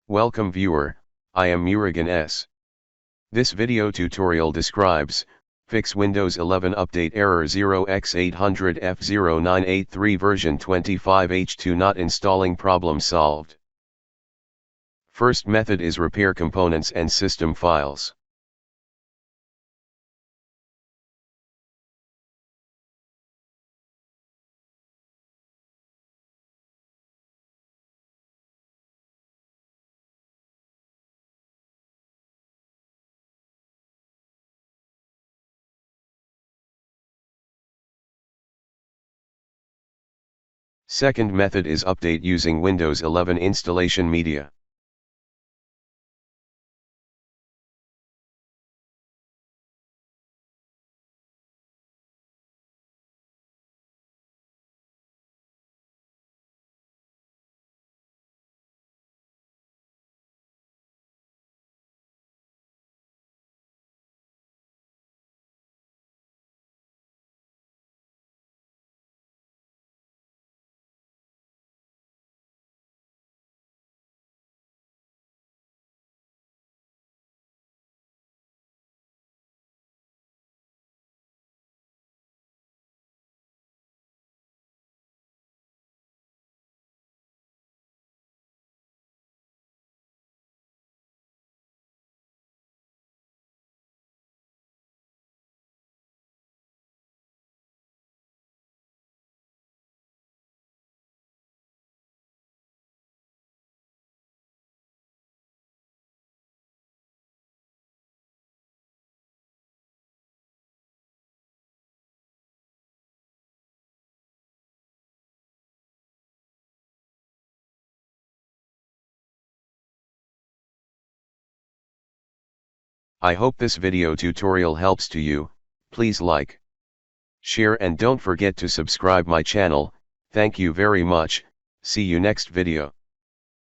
Welcome viewer, I am Murugan S. This video tutorial describes, fix Windows 11 update error 0x800f0983 version 25H2 not installing problem solved. First method is repair components and system files. Second method is update using Windows 11 installation media. I hope this video tutorial helps to you. Please like, share and don't forget to subscribe my channel. Thank you very much. See you next video.